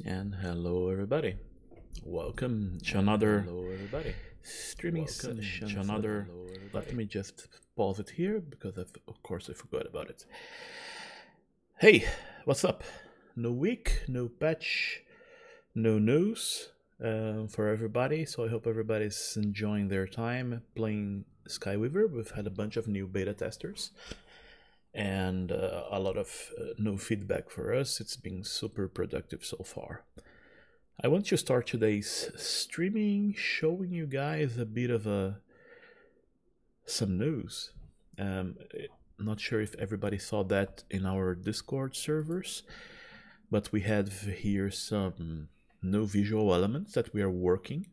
And hello everybody. Welcome to another streaming session. Let me just pause it here because of course I forgot about it. Hey, what's up? No week, no patch, no news for everybody. So I hope everybody's enjoying their time playing SkyWeaver. We've had a bunch of new beta testers and a lot of new feedback for us. It's been super productive so far. I want to start today's streaming showing you guys a bit of some news. Not sure if everybody saw that in our Discord servers, but we have here some new visual elements that we are working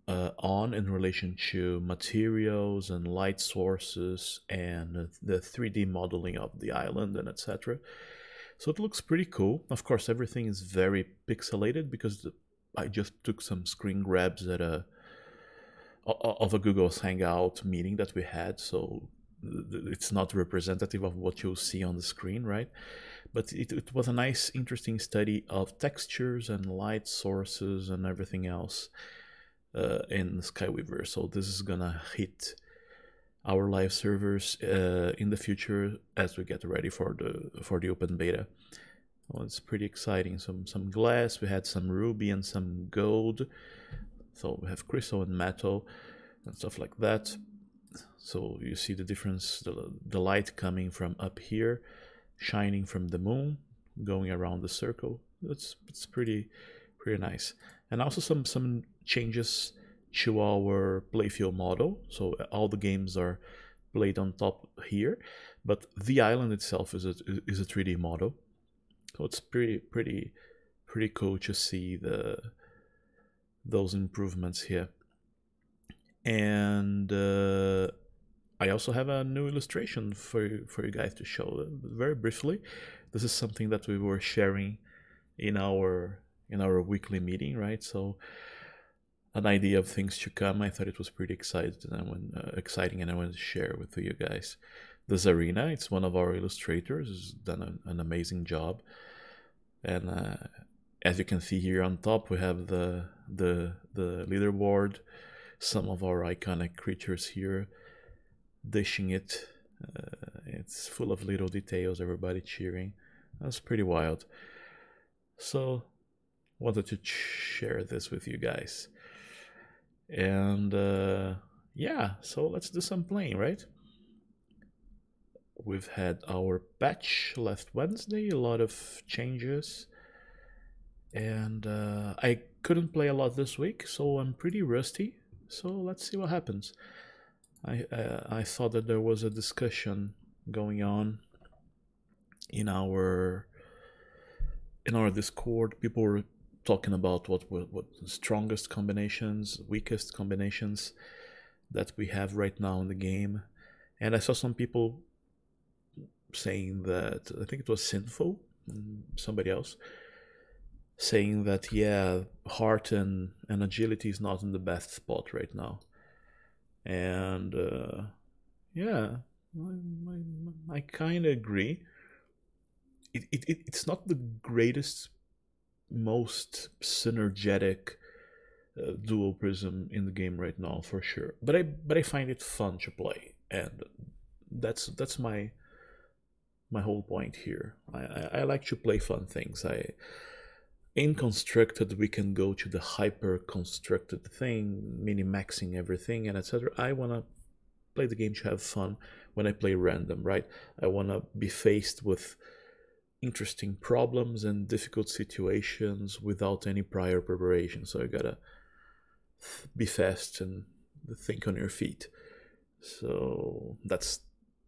on in relation to materials and light sources and the 3D modeling of the island and etc. So it looks pretty cool. Of course, everything is very pixelated because I just took some screen grabs at of a Google Hangout meeting that we had, so it's not representative of what you'll see on the screen, right? But it was a nice, interesting study of textures and light sources and everything else in SkyWeaver. So this is gonna hit our live servers in the future as we get ready for the open beta. Well, it's pretty exciting. Some glass. We had some ruby and some gold. So we have crystal and metal and stuff like that. So you see the difference, the light coming from up here, shining from the moon, going around the circle. It's pretty nice. And also some changes to our playfield model. So all the games are played on top here, but the island itself is a 3D model. So it's pretty cool to see those improvements here. And I also have a new illustration for you guys to show very briefly. This is something that we were sharing in our weekly meeting, right? So an idea of things to come. I thought it was pretty exciting, and I wanted to share with you guys. This arena, it's one of our illustrators, has done an amazing job, and as you can see here on top, we have the leaderboard, some of our iconic creatures here, dishing it. It's full of little details, everybody cheering. That's pretty wild. So wanted to share this with you guys. And yeah, so let's do some playing, right? We've had our patch last Wednesday, a lot of changes, and I couldn't play a lot this week, so I'm pretty rusty. So let's see what happens. I thought that there was a discussion going on in our Discord. People were talking about what strongest combinations, weakest combinations that we have right now in the game, and I saw some people saying that, I think it was Sinful, somebody else, saying that yeah, heart and agility is not in the best spot right now, and yeah, I kind of agree. It's not the greatest, most synergetic dual prism in the game right now for sure, but I find it fun to play, and that's my whole point here. I like to play fun things. In constructed we can go to the hyper constructed thing, mini-maxing everything and etc. I want to play the game to have fun. When I play random, right, I want to be faced with interesting problems and difficult situations without any prior preparation. So you gotta be fast and think on your feet. So that's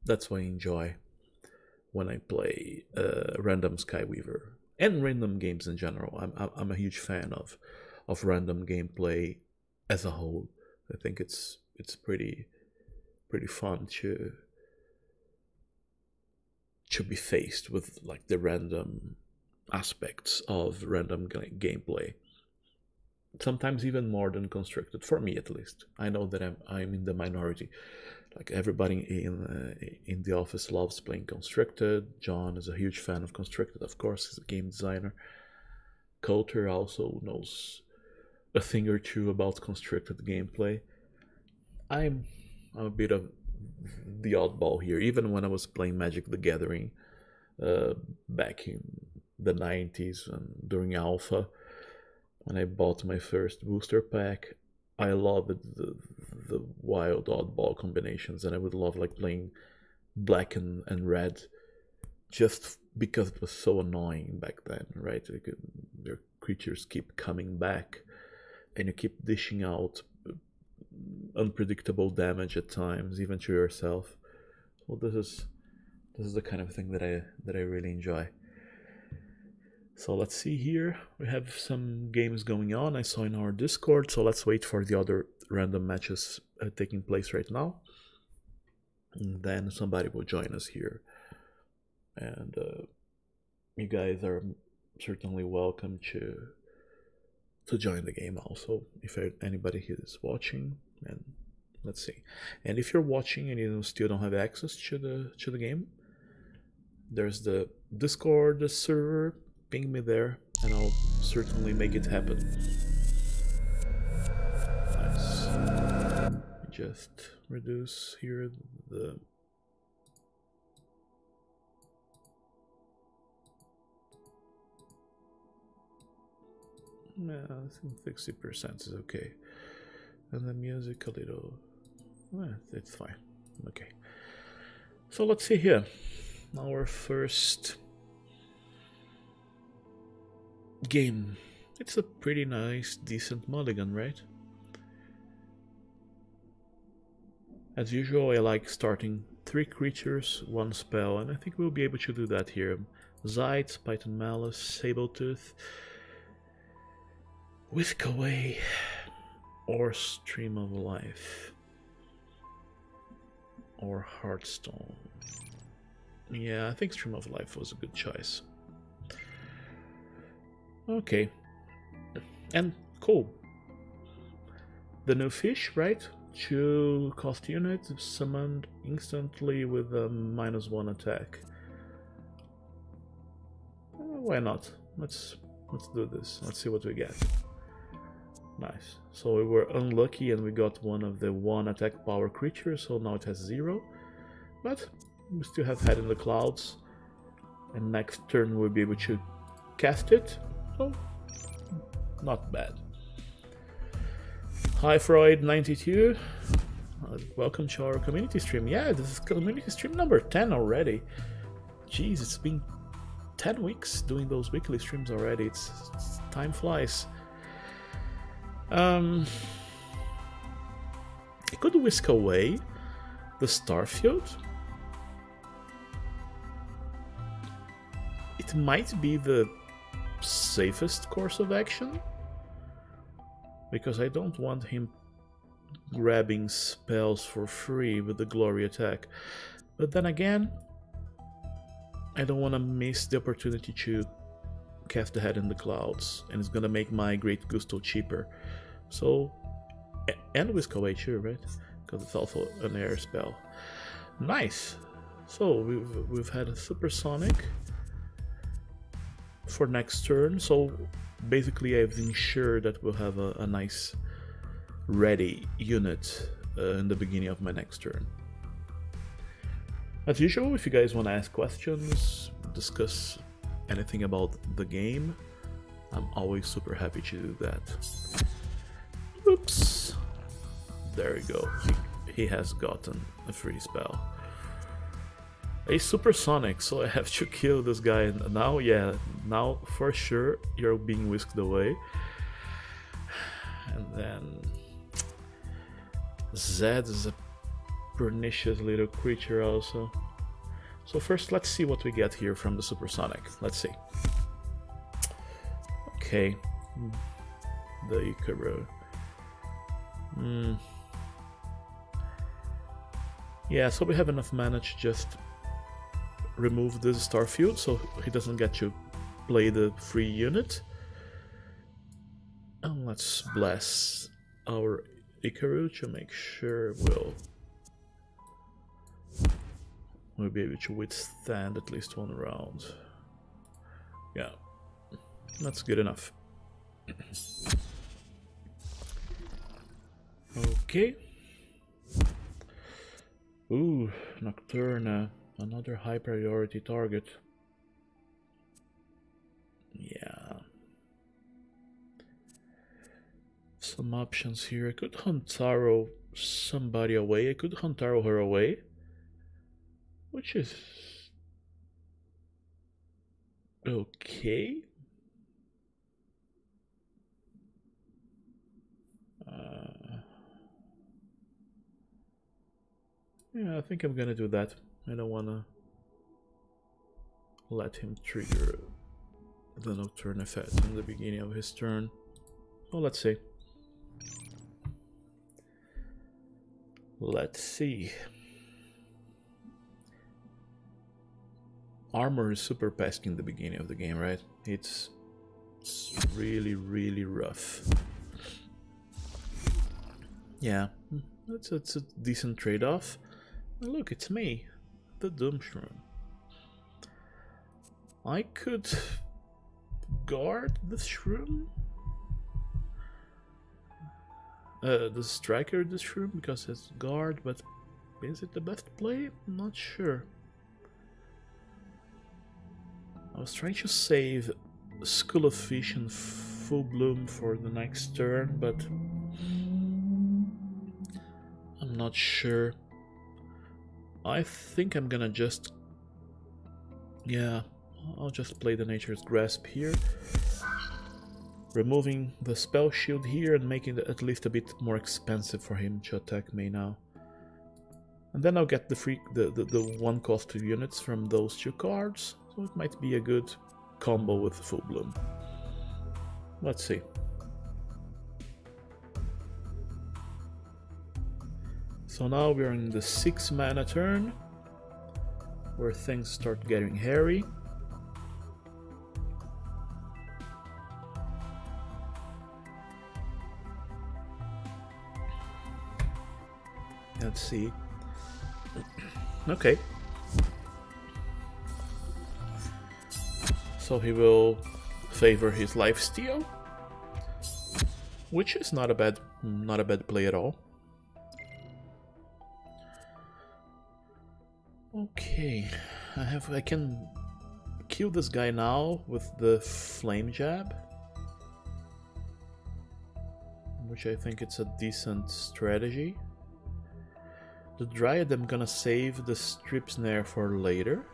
what I enjoy when I play random SkyWeaver and random games in general. I'm a huge fan of random gameplay as a whole. I think it's pretty fun to be faced with like the random aspects of random gameplay. Sometimes even more than constructed, for me at least. I know that I'm in the minority. Like everybody in the office loves playing constructed. John is a huge fan of constructed, of course. He's a game designer. Coulter also knows a thing or two about constructed gameplay. I'm a bit of the oddball here, even when I was playing Magic the Gathering back in the 90s and during Alpha, when I bought my first booster pack. I loved the wild oddball combinations, and I would love like playing black and red just because it was so annoying back then, right? Your creatures keep coming back and you keep dishing out unpredictable damage at times, even to yourself. Well, this is the kind of thing that I really enjoy. So let's see here. We have some games going on, I saw in our Discord, so let's wait for the other random matches taking place right now. And then somebody will join us here. And you guys are certainly welcome to join the game also, if anybody here is watching. And let's see. And if you're watching and you still don't have access to the game, there's the Discord server. Ping me there and I'll certainly make it happen. Nice. Just reduce here the I think 60% is okay. And the music a little, it's fine. Okay. So let's see here. Our first game. It's a pretty nice, decent mulligan, right? As usual, I like starting 3 creatures, 1 spell, and I think we'll be able to do that here. Zite, Python Malice, Sabletooth, Whisk Away, or Stream of Life, or Hearthstone. Yeah, I think Stream of Life was a good choice. Okay, and cool. The new fish, right? 2 cost units summoned instantly with a -1 attack. Why not? Let's do this. Let's see what we get. Nice. So we were unlucky and we got one of the 1 attack power creatures, so now it has 0. But we still have Head in the Clouds, and next turn we'll be able to cast it. So, not bad. Hi Freud92, welcome to our community stream. Yeah, this is community stream number 10 already. Jeez, it's been 10 weeks doing those weekly streams already. Time flies. I could whisk away the Starfield. It might be the safest course of action, because I don't want him grabbing spells for free with the glory attack. But then again, I don't want to miss the opportunity to cast the Head in the Clouds, and it's gonna make my Great Gusto cheaper. So, and Whisk Away too, right? Because it's also an air spell. Nice. So we've had a Supersonic for next turn, so basically I've ensured that we'll have a nice ready unit in the beginning of my next turn. As usual, if you guys want to ask questions, discuss anything about the game, I'm always super happy to do that. Oops, there we go, he has gotten a free spell. A Supersonic, so I have to kill this guy now. Yeah, now for sure you're being whisked away. And then Zed is a pernicious little creature also. So first let's see what we get here from the Supersonic. Let's see. Okay, the Icaro. Yeah, so we have enough mana to just remove this Starfield, so he doesn't get to play the free unit. And let's bless our Icaro to make sure we'll be able to withstand at least 1 round. Yeah, that's good enough. Okay. Ooh, Nocturna, another high priority target. Yeah. Some options here. I could Huntaro somebody away. I could Huntaro her away. Which is okay. Yeah, I think I'm gonna do that. I don't wanna let him trigger the Nocturne effect in the beginning of his turn. So let's see. Let's see. Armor is super pesky in the beginning of the game, right? It's really, really rough. Yeah, it's a decent trade-off. Look, it's me, the Doom Shroom. I could guard the Shroom? The Striker the Shroom because it's guard, but is it the best play? I'm not sure. I was trying to save School of Fish and Full Bloom for the next turn, but I'm not sure. I think I'm gonna just... yeah, I'll just play the Nature's Grasp here. Removing the spell shield here and making it at least a bit more expensive for him to attack me now. And then I'll get the one cost 2 units from those 2 cards, so it might be a good combo with Full Bloom. Let's see. So now we're in the 6 mana turn, where things start getting hairy. Let's see. Okay. So he will favor his lifesteal, which is not a bad play at all. Okay, I can kill this guy now with the flame jab, which I think it's a decent strategy. The Dryad I'm gonna save the Strip Snare for later.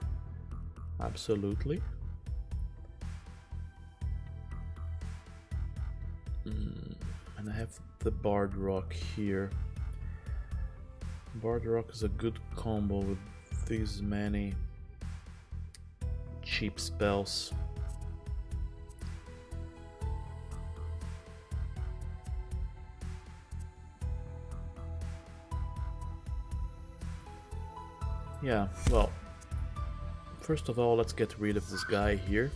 Absolutely. And I have the Bard Rock here. Bard Rock is a good combo with these many cheap spells. Yeah, well, first of all, let's get rid of this guy here.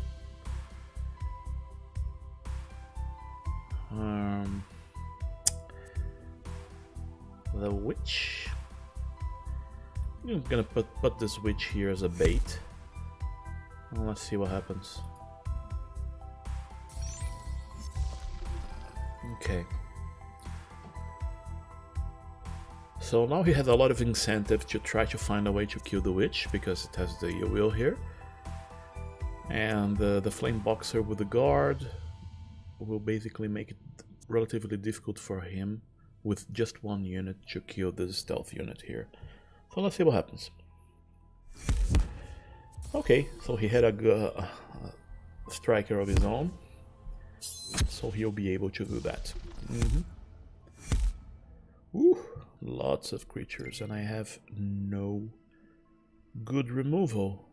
The Witch. I'm gonna put this Witch here as a bait. Well, let's see what happens. Okay. So now he has a lot of incentive to try to find a way to kill the Witch, because it has the will here. And the Flame Boxer with the guard will basically make it relatively difficult for him with just 1 unit to kill this stealth unit here. So let's see what happens. Okay, so he had a striker of his own, so he'll be able to do that. Ooh, lots of creatures, and I have no good removal,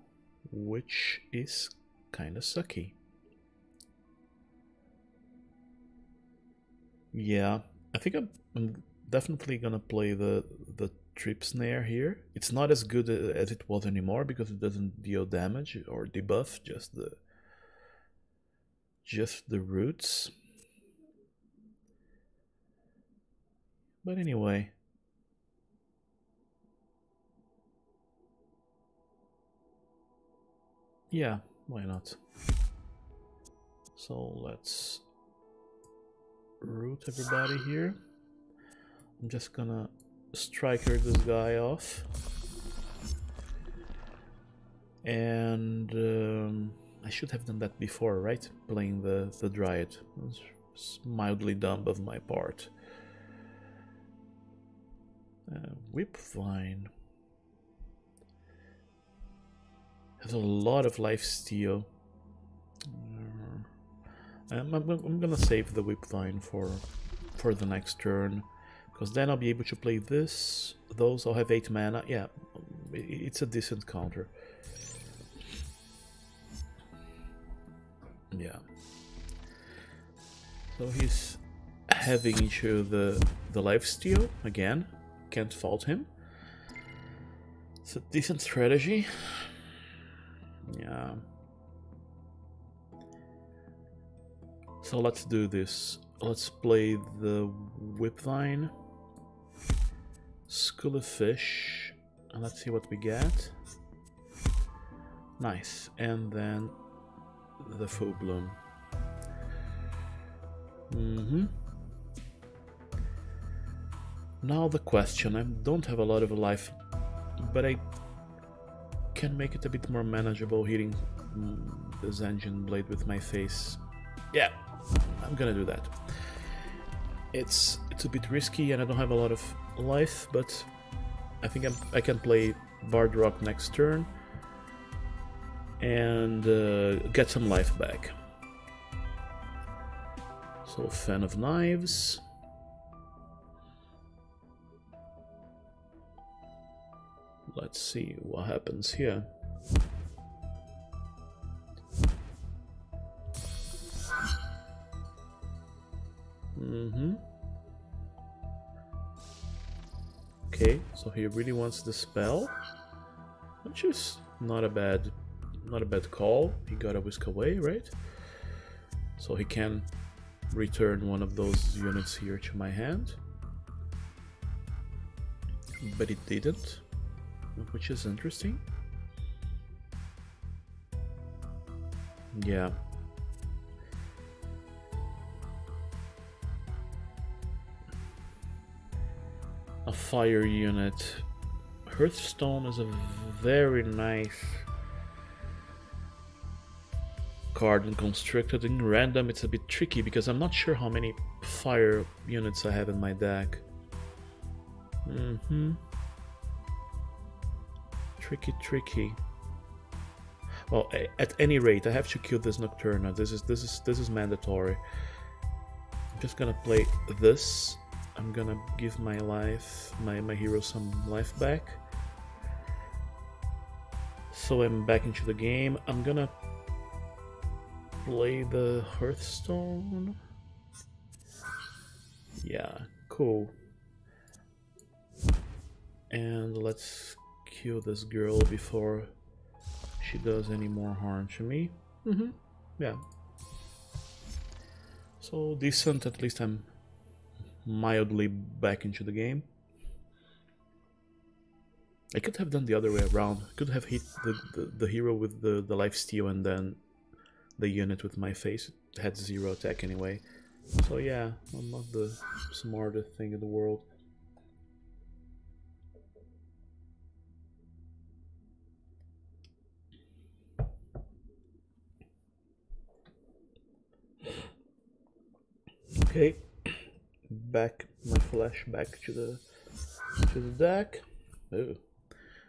which is kind of sucky. Yeah, I think I'm definitely gonna play the Trip Snare here. It's not as good as it was anymore because it doesn't deal damage or debuff, just the roots. But anyway, yeah, why not? So let's root everybody here. I'm just gonna striker this guy off. And I should have done that before, right? Playing the Dryad. It was mildly dumb of my part. Whipvine has a lot of life steal. I'm gonna save the Whipvine for the next turn, because then I'll be able to play those. I'll have 8 mana. Yeah, it's a decent counter. Yeah. So he's having into the lifesteal again. Can't fault him. It's a decent strategy. Yeah. So let's do this. Let's play the Whipvine, School of Fish, and let's see what we get. Nice. And then the Full Bloom. Now the question. I don't have a lot of life, but I can make it a bit more manageable hitting this engine blade with my face. Yeah, I'm gonna do that. It's a bit risky and I don't have a lot of life, but I think I can play Bard Rock next turn and get some life back. So, Fan of Knives. Let's see what happens here. Okay, so he really wants the spell, which is not a bad call. He got a whisk away, right? So he can return one of those units here to my hand, but it didn't, which is interesting. Yeah. A fire unit. Hearthstone is a very nice card and constructed in random. It's a bit tricky because I'm not sure how many fire units I have in my deck. Tricky. Well, at any rate, I have to kill this Nocturna. This is mandatory. I'm just gonna play this. I'm gonna give my hero some life back. So I'm back into the game. I'm gonna play the Hearthstone. Yeah, cool. And let's kill this girl before she does any more harm to me. Yeah. So decent, at least I'm mildly back into the game. I could have done the other way around. I could have hit the hero with the lifesteal and then the unit with my face. It had 0 attack anyway. So yeah, I'm not the smartest thing in the world. Okay, back my flash back to the deck. Oh,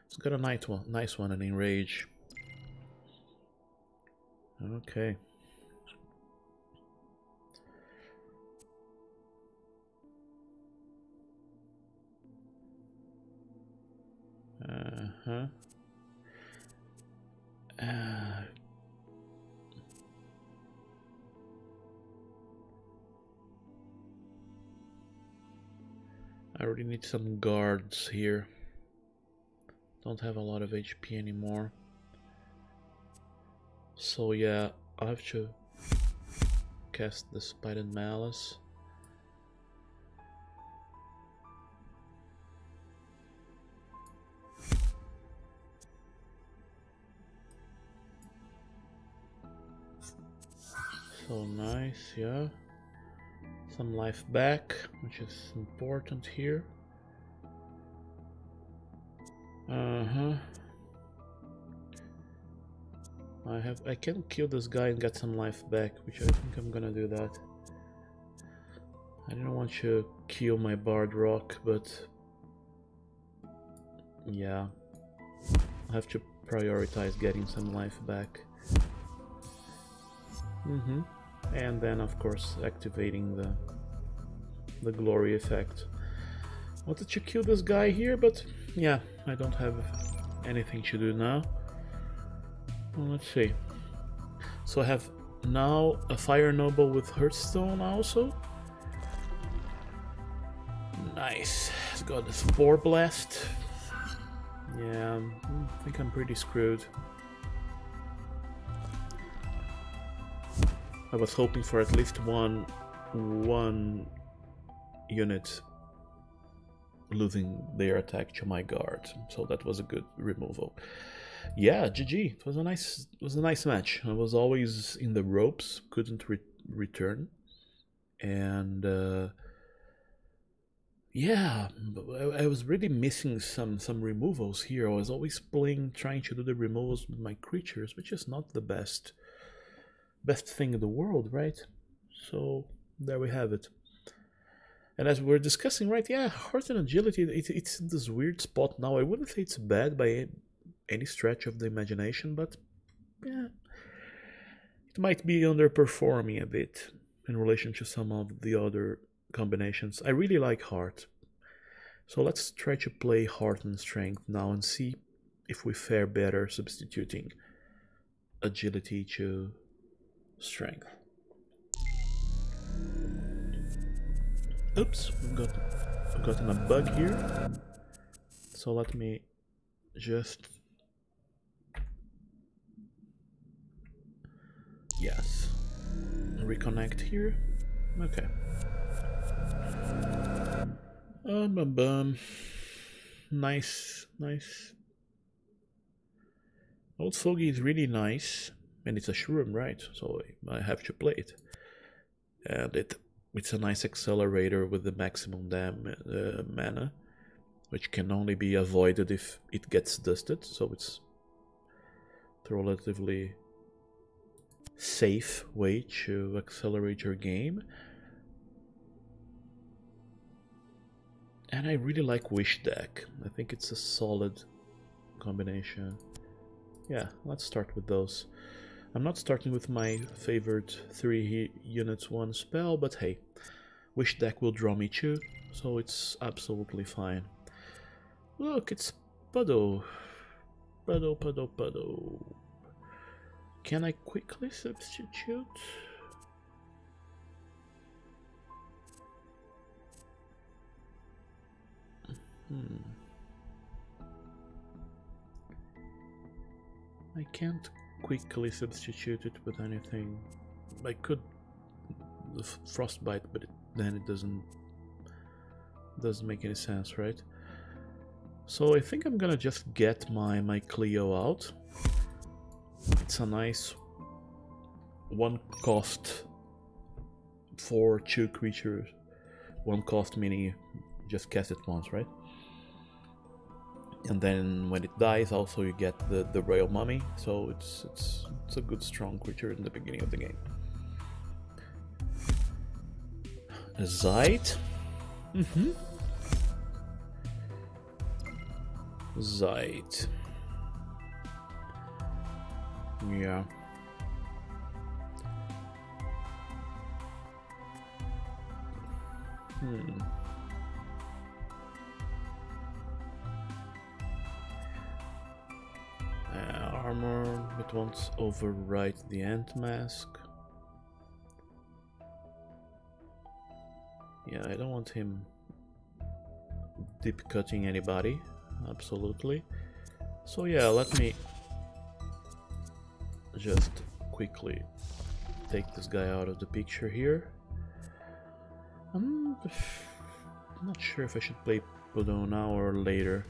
it's got a nice one, and enrage. Okay. I really need some guards here. Don't have a lot of HP anymore. So yeah, I have to cast the Spited Malice. So nice, yeah. some life back, which is important here. I can kill this guy and get some life back, which I think I'm gonna do that. I don't want to kill my Bard Rock, but yeah, I have to prioritize getting some life back. And then of course activating the glory effect. Wanted to kill this guy here, but yeah, I don't have anything to do now. Well, let's see. So I have now a Fire Noble with Hearthstone also. Nice. It's got the Spore Blast. Yeah, I think I'm pretty screwed. I was hoping for at least one unit losing their attack to my guard, so that was a good removal. Yeah, GG. It was a nice match. I was always in the ropes, couldn't return, and yeah, I was really missing some removals here. I was always trying to do the removals with my creatures, which is not the best thing in the world, right? So there we have it. And as we're discussing, right, yeah, Heart and Agility, it's in this weird spot now. I wouldn't say it's bad by any stretch of the imagination, but yeah, it might be underperforming a bit in relation to some of the other combinations. I really like Heart. So let's try to play Heart and Strength now and see if we fare better substituting Agility to Strength. Oops, I've gotten a bug here. So let me just... Yes. Reconnect here. Okay. Nice. Old Foggy is really nice. And it's a shroom, right? So I have to play it. And it's a nice accelerator with the maximum mana, which can only be avoided if it gets dusted. So it's a relatively safe way to accelerate your game. And I really like Wish Deck. I think it's a solid combination. Yeah, let's start with those. I'm not starting with my favorite 3 units 1 spell, but hey, Wish Deck will draw me 2, so it's absolutely fine. Look, it's Puddle. Puddle. Can I quickly substitute? I can't quickly substitute it with anything. I could Frostbite, but then it doesn't make any sense, right? So I think I'm gonna just get my Cleo out. It's a nice 1 cost for 2 creatures. 1 cost meaning you just cast it once, right? And then when it dies, also you get the Royal Mummy, so it's a good strong creature in the beginning of the game. A Zite. Zite. Yeah. Armor, it won't overwrite the Ant Mask. Yeah, I don't want him deep cutting anybody, absolutely. So yeah, let me just quickly take this guy out of the picture here. I'm not sure if I should play Pudo now or later.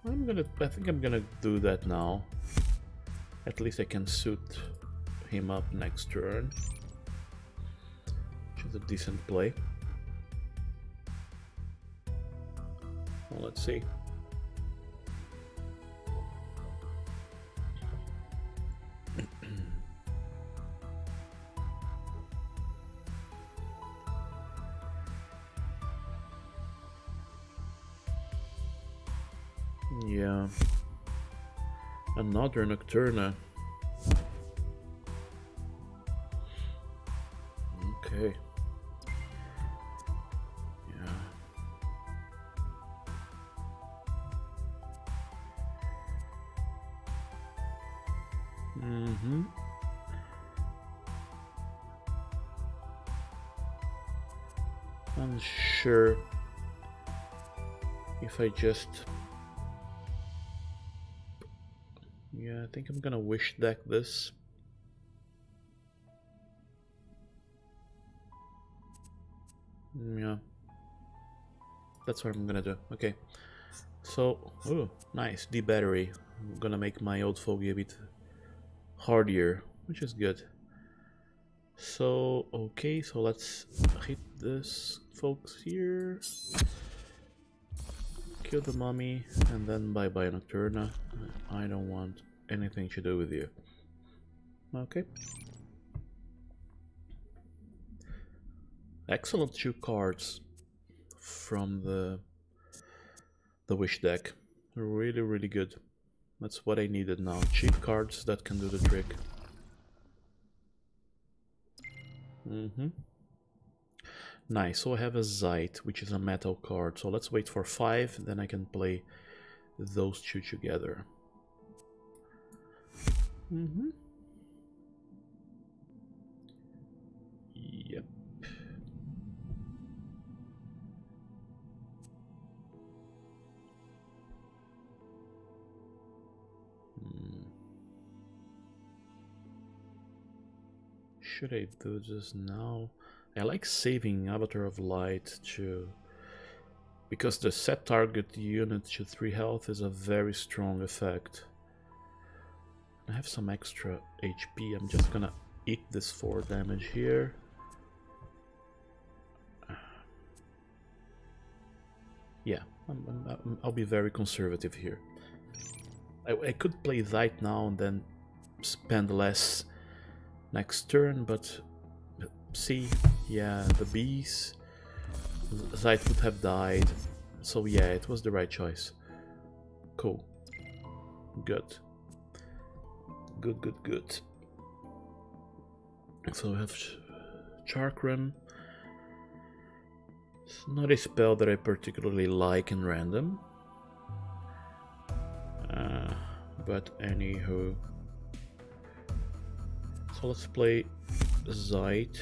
I think I'm gonna do that now. At least I can suit him up next turn. which is a decent play. Well, let's see. Yeah, another Nocturna. Okay. Yeah. Mm-hmm. I'm sure if I just... Yeah, I think I'm gonna wish deck this. Yeah, that's what I'm gonna do. Okay, so, oh, nice, D battery. I'm gonna make my old fogey a bit hardier, which is good. So, okay, so let's hit this folks here. Kill the mummy, and then bye-bye Nocturna. I don't want anything to do with you. Okay. Excellent 2 cards from the wish deck. Really, really good. That's what I needed now. Cheap cards that can do the trick. Nice, so I have a Zeit, which is a metal card. So let's wait for 5, then I can play those 2 together. Yep. Should I do this now? I like saving Avatar of Light to... because the set target unit to 3 health is a very strong effect. I have some extra HP, I'm just gonna eat this 4 damage here. Yeah, I'll be very conservative here. I could play Zeit now and then spend less next turn, but see, yeah, the bees, Zeit would have died, so yeah, it was the right choice. Cool. Good. Good. So we have Chakram. It's not a spell that I particularly like in random. But anywho. So let's play Zeit.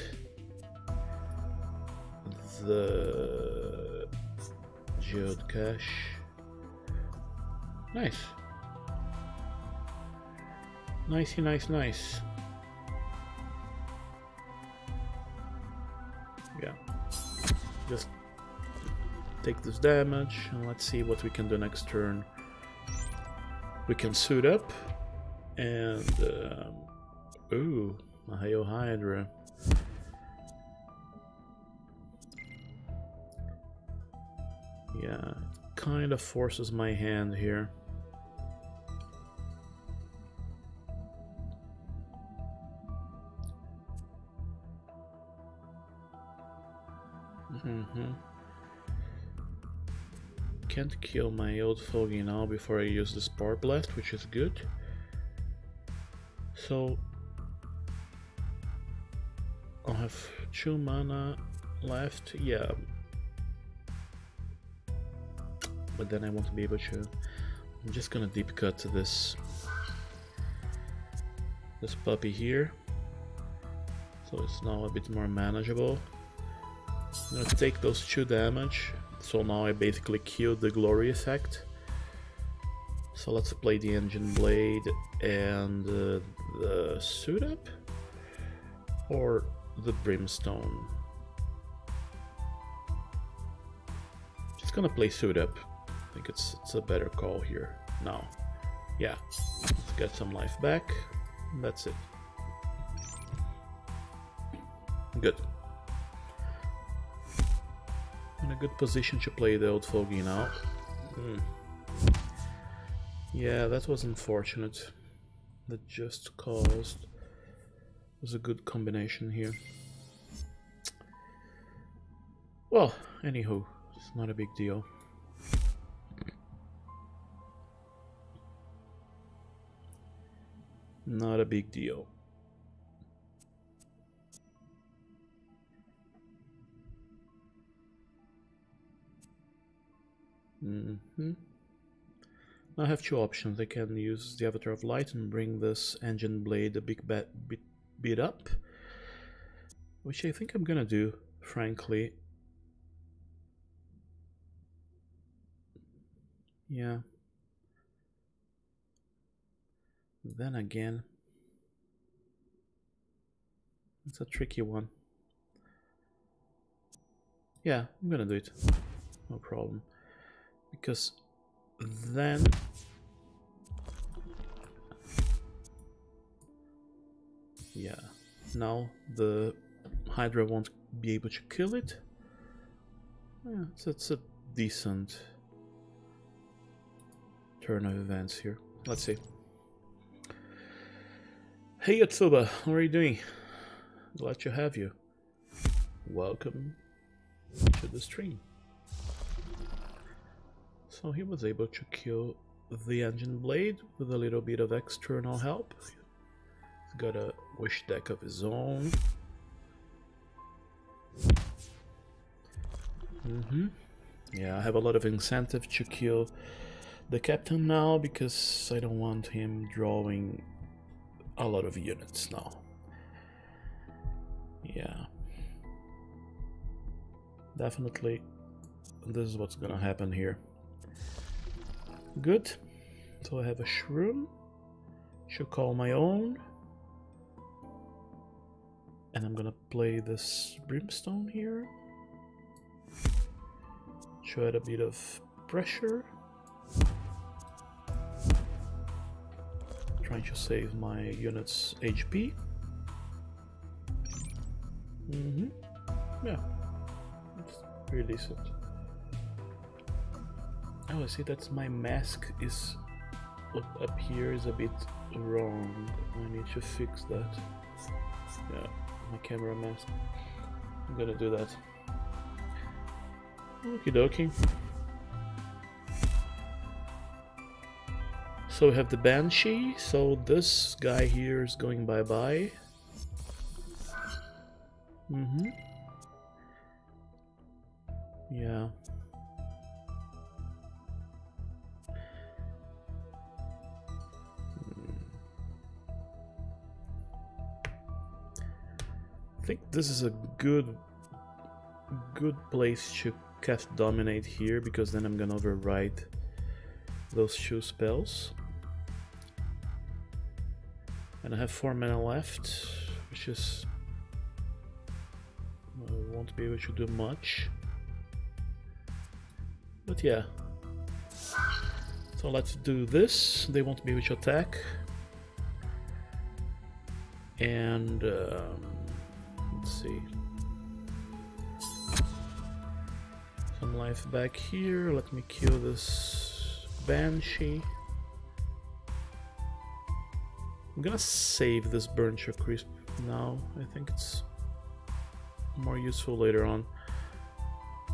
The Geode Cache. Nice. Nice. Yeah. Just take this damage and let's see what we can do next turn. We can suit up and ooh, a Hail Hydra. Yeah, it kind of forces my hand here. Can't kill my old fogey now before I use the Spore Blast, which is good. So I'll have 2 mana left, yeah. But then I won't be able to. I'm just gonna deep cut to this puppy here, so it's now a bit more manageable. I'm gonna take those 2 damage, so now I basically killed the glory effect. So let's play the Engine Blade and the Suit Up, or the Brimstone. Just gonna play Suit Up. I think it's a better call here now. Yeah, let's get some life back. That's it. Good. in a good position to play the old fogey now. Yeah, that was unfortunate. That just caused was a good combination here. Well, anywho, it's not a big deal. Not a big deal. I have two options. I can use the Avatar of Light and bring this engine blade a bit up, which I think I'm gonna do, frankly. Yeah. Then again, it's a tricky one. Yeah, I'm gonna do it. No problem. Because then yeah, now the Hydra won't be able to kill it. Yeah, so it's a decent turn of events here. Let's see. Hey Yotsuba, how are you doing? Glad to have you. Welcome to the stream. So he was able to kill the engine blade with a little bit of external help. He's got a wish deck of his own. Yeah, I have a lot of incentive to kill the captain now because I don't want him drawing a lot of units now. Yeah. Definitely this is what's gonna happen here. Good. So I have a shroom. Should call my own. And I'm gonna play this brimstone here. To add a bit of pressure. Trying to save my unit's HP. Yeah. It's pretty decent. Oh, I see that my mask is up here is a bit wrong. I need to fix that. Yeah, my camera mask. I'm gonna do that. Okie dokie. So we have the Banshee. So this guy here is going bye-bye. Yeah. I think this is a good place to cast Dominate here, because then I'm gonna override those two spells. And I have 4 mana left, which is... I won't be able to do much. But yeah. So let's do this. They won't be able to attack. And... let's see. Some life back here. Let me kill this Banshee. I'm gonna save this Burnt Crisp now. I think it's more useful later on.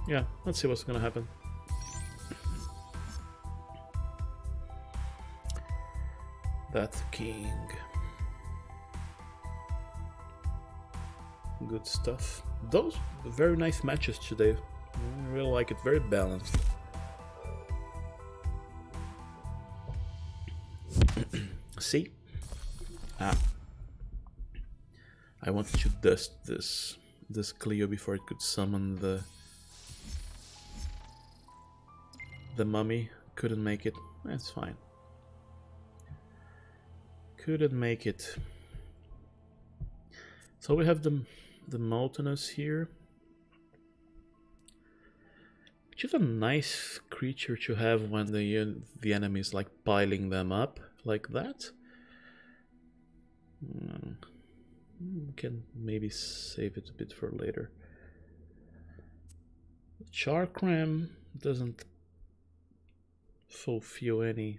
Yeah, let's see what's gonna happen. That's king. Good stuff. Those very nice matches today. I really like it. Very balanced. See? Ah. I wanted to dust this Cleo before it could summon the mummy. Couldn't make it. That's fine. Couldn't make it. So we have the Moltenus here, which is a nice creature to have when the enemy is like piling them up like that. We can maybe save it a bit for later. Charkram doesn't fulfill anything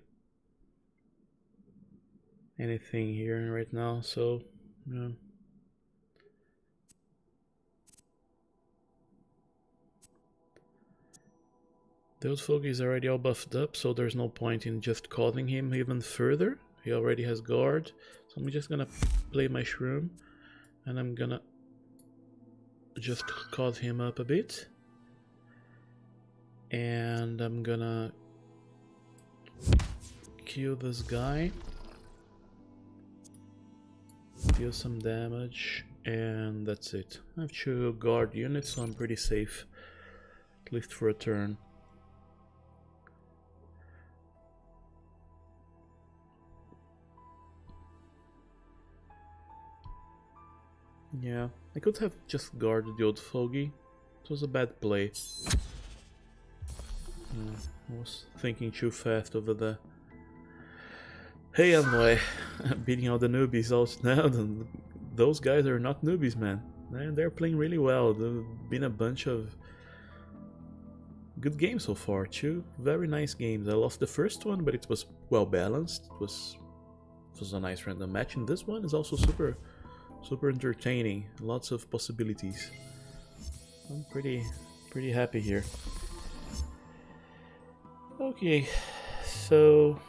here right now, so yeah. Those Foggy is already all buffed up, so there's no point in just causing him even further. He already has guard, so I'm just gonna play my Shroom, and I'm gonna just cause him up a bit. And I'm gonna kill this guy, deal some damage, and that's it. I have 2 guard units, so I'm pretty safe, at least for a turn. Yeah, I could have just guarded the old Foggy. It was a bad play. Yeah, I was thinking too fast over there. Hey Envoy, beating all the newbies out now. Those guys are not newbies, man. They're playing really well. There's been a bunch of good games so far, 2 very nice games. I lost the first one, but it was well balanced. It was a nice random match, and this one is also super entertaining. Lots of possibilities. I'm pretty happy here. Okay, so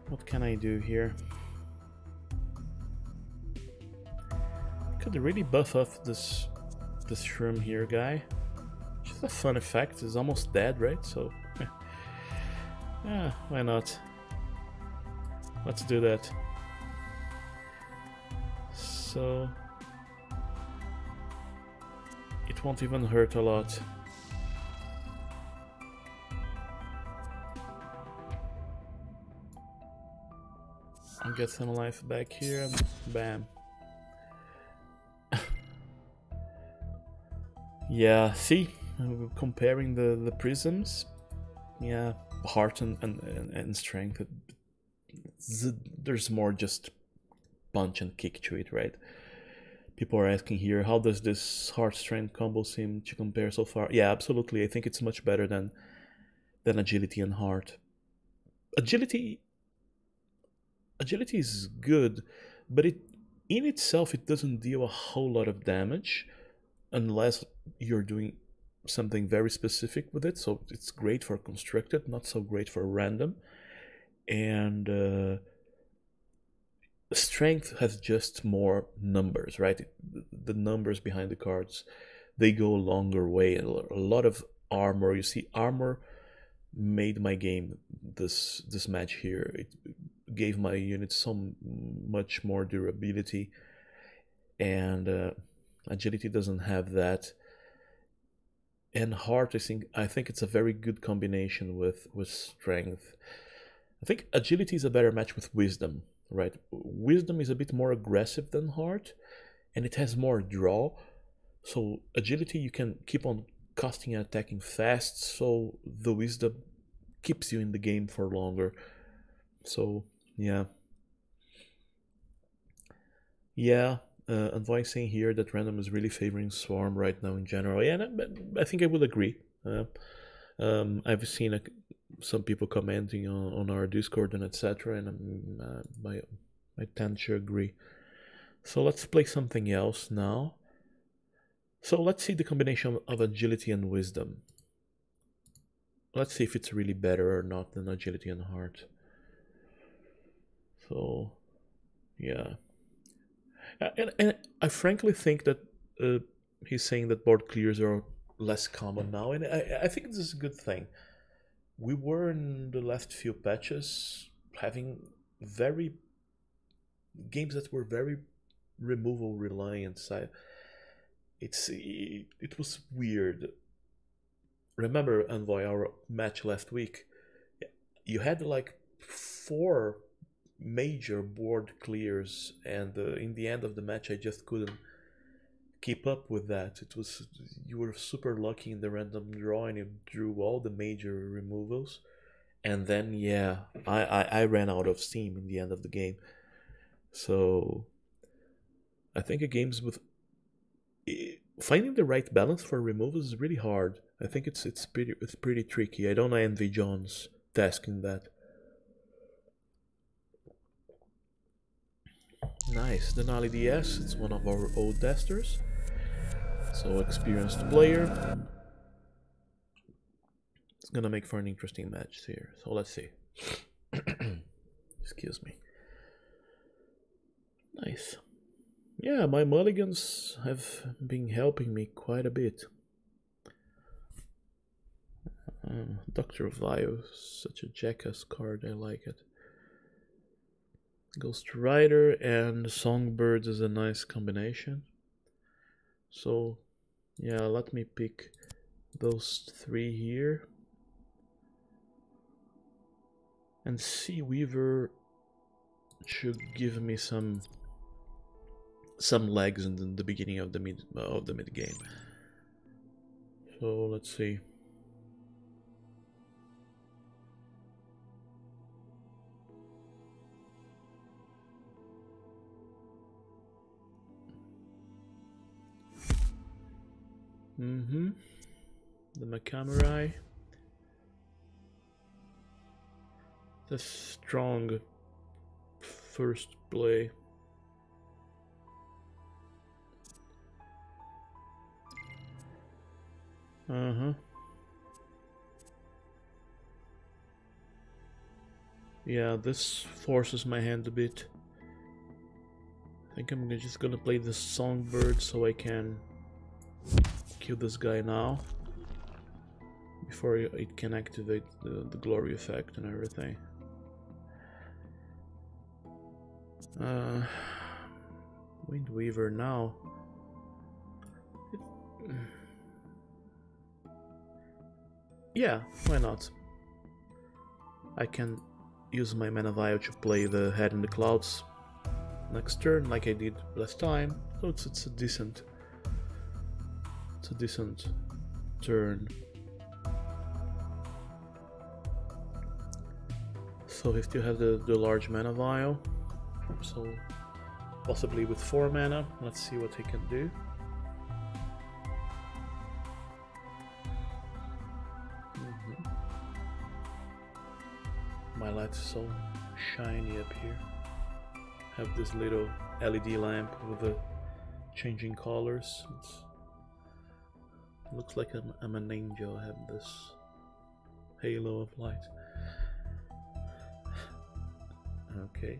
what can I do here? I could really buff up this Shroom here guy. Just a fun effect. He's almost dead, right? So yeah, why not? Let's do that. So it won't even hurt a lot. I'll get some life back here and bam. Yeah, see, comparing the prisms, yeah, heart and strength, there's more just punch and kick to it, right? People are asking here, how does this heart strength combo seem to compare so far? Yeah, absolutely. I think it's much better than agility and heart. Agility is good, but in itself it doesn't deal a whole lot of damage unless you're doing something very specific with it. So it's great for constructed, not so great for random. And strength has just more numbers, right? The numbers behind the cards, they go a longer way. A lot of armor. You see, armor made my game this match here. It gave my unit so much more durability, and agility doesn't have that. And heart, I think it's a very good combination with strength. I think agility is a better match with wisdom, right? Wisdom is a bit more aggressive than heart, and it has more draw. So agility, you can keep on casting and attacking fast, so the wisdom keeps you in the game for longer. So yeah, Envoy saying here that random is really favoring Swarm right now in general. Yeah, I think I would agree. I've seen some people commenting on our Discord and etc. And I tend to agree. So let's play something else now. So let's see the combination of agility and wisdom. Let's see if it's really better or not than agility and heart. So yeah. And I frankly think that he's saying that board clears are less common now, and I think this is a good thing. We were in the last few patches having games that were very removal reliant. So it was weird. Remember, Envoy, our match last week? You had like 4 major board clears, and in the end of the match I just couldn't keep up with that. You were super lucky in the random draw and you drew all the major removals, and then yeah, I ran out of steam in the end of the game. So I think games with finding the right balance for removals is really hard. I think it's pretty tricky. I don't envy John's task in that. Nice, Denali DS, it's one of our old testers. So experienced player. It's gonna make for an interesting match here. So let's see. Excuse me. Nice. Yeah, my mulligans have been helping me quite a bit. Dr. Vile, such a jackass card, I like it. Ghost Rider and Songbirds is a nice combination. So, yeah, let me pick those three here. And SkyWeaver should give me some legs in the beginning of the mid game. So let's see. The Macamurai. The strong first play. Yeah, this forces my hand a bit. I think I'm just gonna play the Songbird so I can kill this guy now before it can activate the glory effect and everything. Windweaver now. Yeah, why not? I can use my mana vial to play the Head in the Clouds next turn, like I did last time. So it's a decent turn. So we still have the large mana vial, so possibly with 4 mana. Let's see what he can do. My light's so shiny up here. Have this little LED lamp with the changing colors. It looks like I'm an angel. I have this halo of light. Okay.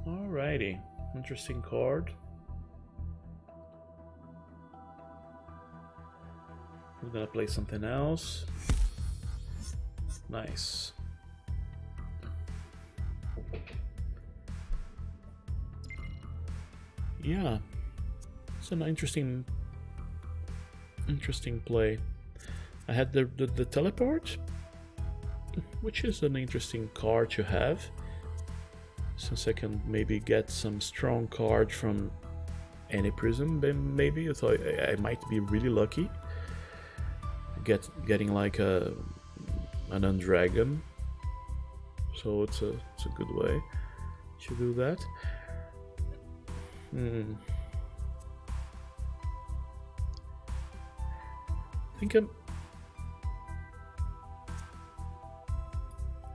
Alrighty. Interesting card. We're gonna play something else. Nice. Yeah, it's an interesting play. I had the teleport, which is an interesting card to have, since I can maybe get some strong card from any prism. Maybe so I might be really lucky getting like an Undragon. So it's a good way to do that. I think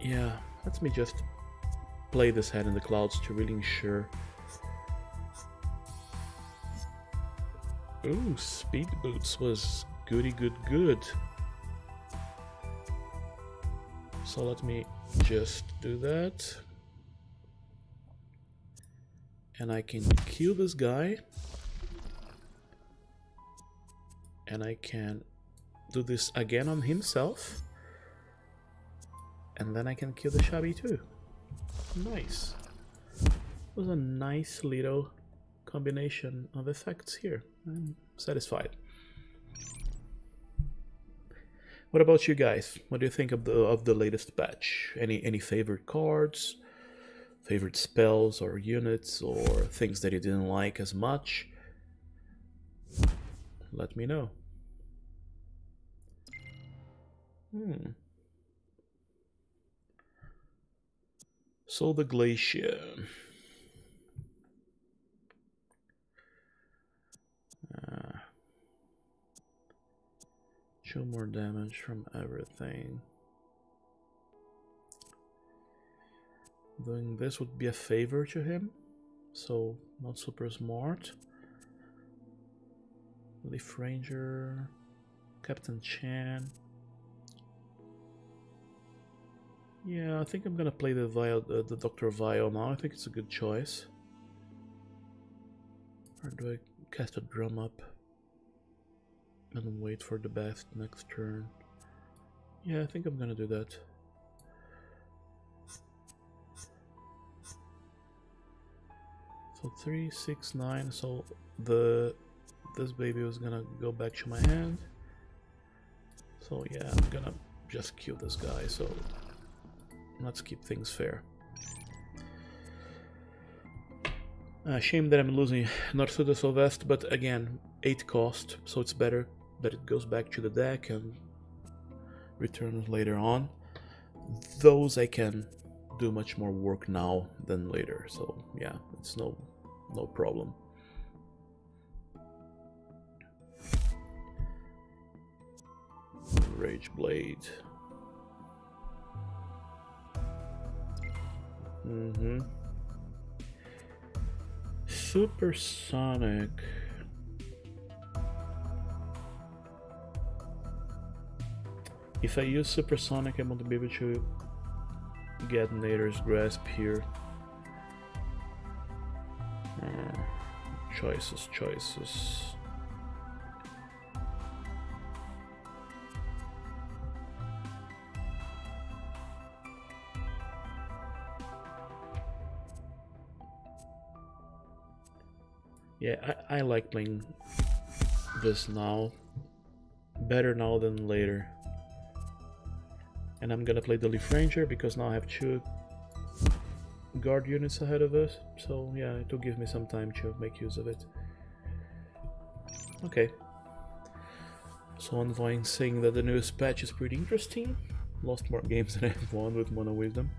yeah, let me just play this Head in the Clouds to really ensure. Ooh, Speed Boots was goody good. So let me just do that. And I can kill this guy. And I can do this again on himself. And then I can kill the Shabby too. Nice. It was a nice little combination of effects here. I'm satisfied. What about you guys? What do you think of the latest patch? Any favorite cards, favorite spells or units, or things that you didn't like as much? Let me know. So the Glacier. 2 more damage from everything. Doing this would be a favor to him, so not super smart. Leaf Ranger, Captain Chan. Yeah, I think I'm gonna play the Dr. Vile now. I think it's a good choice. Or do I cast a drum up and wait for the best next turn? Yeah, I think I'm gonna do that. So 3, 6, 9. So this baby was gonna go back to my hand. So yeah, I'm gonna just kill this guy. So let's keep things fair. Shame that I'm losing Narsuda Sylvest, but again, 8 cost, so it's better that it goes back to the deck and returns later on. Those I can do much more work now than later, so yeah, it's no problem. Rage Blade. Supersonic. If I use Supersonic, I want to be able to get Nader's Grasp here. Choices. Yeah, I like playing this now. Better now than later. And I'm gonna play the Leaf Ranger because now I have 2 guard units ahead of us. So yeah, it will give me some time to make use of it. Okay. So Envoy saying that the newest patch is pretty interesting. Lost more games than I've won with Mono Wisdom.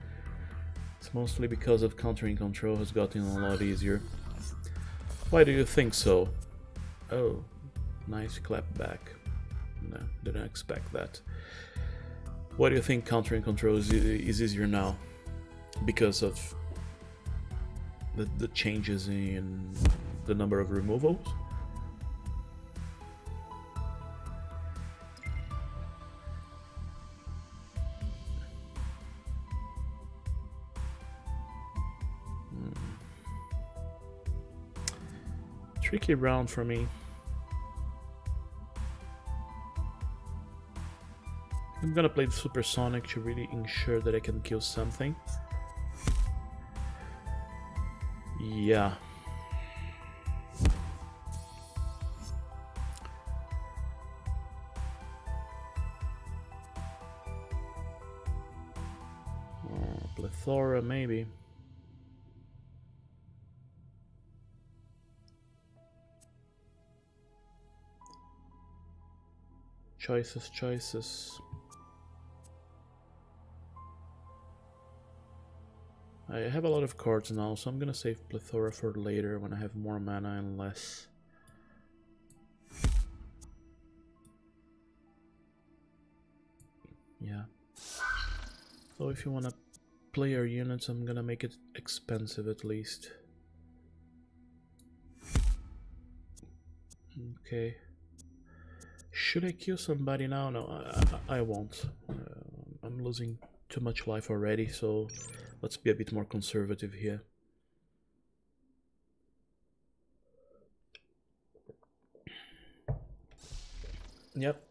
It's mostly because of countering control has gotten a lot easier. Why do you think so? Oh, nice clap back. No, didn't expect that. Why do you think countering control is easier now? Because of the changes in the number of removals? Tricky round for me. I'm gonna play the Supersonic to really ensure that I can kill something. Yeah. Plethora, maybe. Choices. I have a lot of cards now, so I'm gonna save Plethora for later when I have more mana and less. Yeah. So if you wanna play your units, I'm gonna make it expensive at least. Okay. Should I kill somebody now? No, I won't. I'm losing too much life already, so let's be a bit more conservative here. Yep.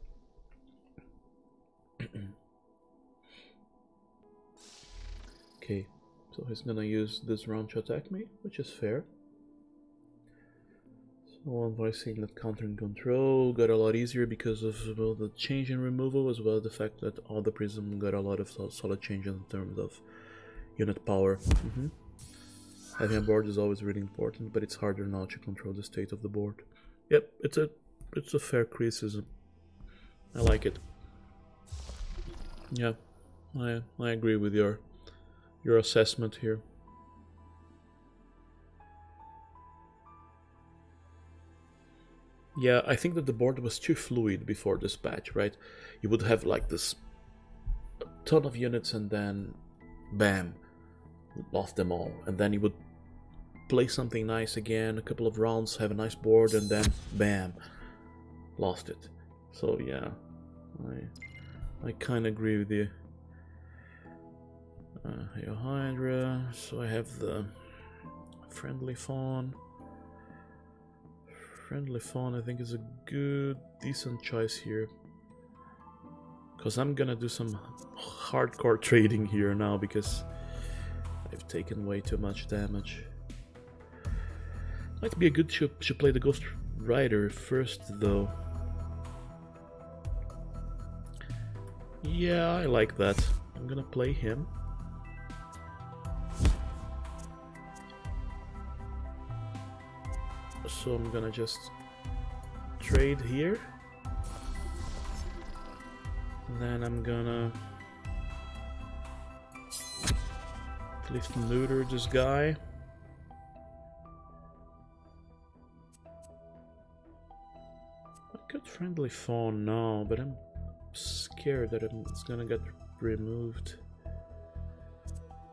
Okay, so he's gonna use this round to attack me, which is fair. So I'm voicing that countering control got a lot easier because of the change in removal, as well as the fact that all the prism got a lot of solid changes in terms of unit power. Having a board is always really important, but it's harder now to control the state of the board. Yep, it's a fair criticism. I like it. Yeah, I agree with your assessment here. Yeah, I think that the board was too fluid before this patch, right? You would have like this ton of units and then bam, lost them all. And then you would play something nice again, a couple of rounds, have a nice board, and then bam, lost it. So yeah, I kind of agree with you. Hydra, so I have the friendly fawn. Friendly fawn I think is a good, decent choice here. Because I'm gonna do some hardcore trading here now because I've taken way too much damage. Might be a good to play the Ghost Rider first though. Yeah, I like that. I'm gonna play him. So I'm gonna just trade here. Then I'm gonna at least neuter this guy. I got friendly fawn now, but I'm scared that it's gonna get removed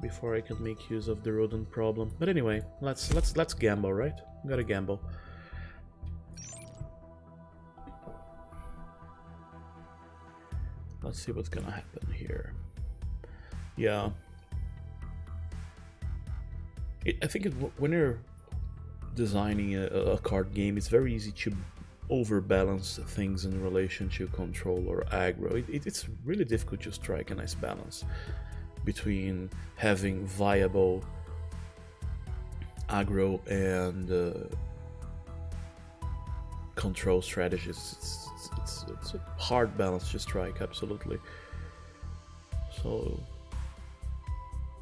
before I can make use of the rodent problem. But anyway, let's gamble, right? Gotta gamble. Let's see what's gonna happen here. Yeah, I think when you're designing a card game, it's very easy to overbalance things in relation to control or aggro. It's really difficult to strike a nice balance between having viable aggro and control strategies. It's a hard balance to strike, absolutely. So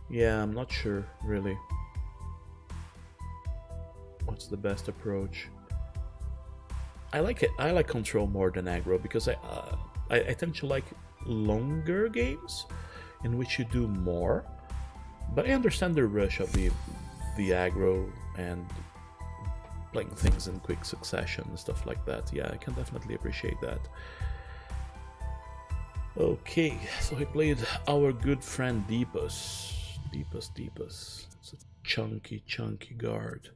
yeah, I'm not sure really what's the best approach. I like it. I like control more than aggro because I tend to like longer games in which you do more, but I understand the rush of the aggro and playing things in quick succession and stuff like that. Yeah, I can definitely appreciate that. Okay, so he played our good friend Deepus. Deepus. It's a chunky guard.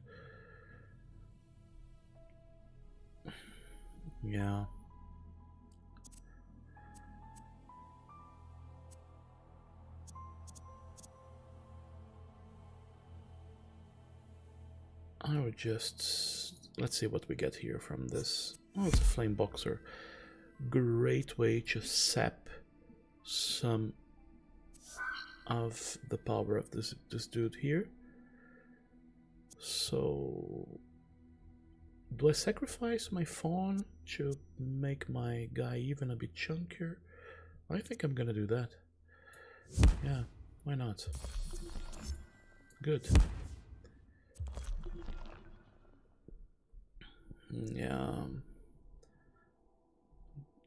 Yeah. I would just... let's see what we get here from this. Oh, it's a flame boxer. Great way to sap some of the power of this dude here. So... do I sacrifice my fawn to make my guy even a bit chunkier? I think I'm gonna do that. Yeah, why not? Good. Yeah.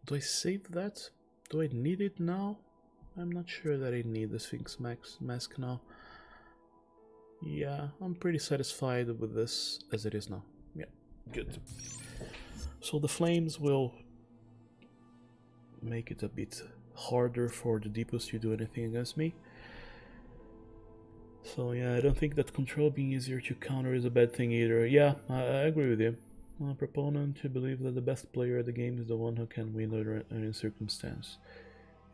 Do I save that? Do I need it now? I'm not sure that I need the Sphinx mask now. Yeah, I'm pretty satisfied with this as it is now. Yeah, good. So the flames will make it a bit harder for the Deepus to do anything against me. So yeah, I don't think that control being easier to counter is a bad thing either. Yeah, I agree with you. I'm a proponent to believe that the best player at the game is the one who can win under any circumstance.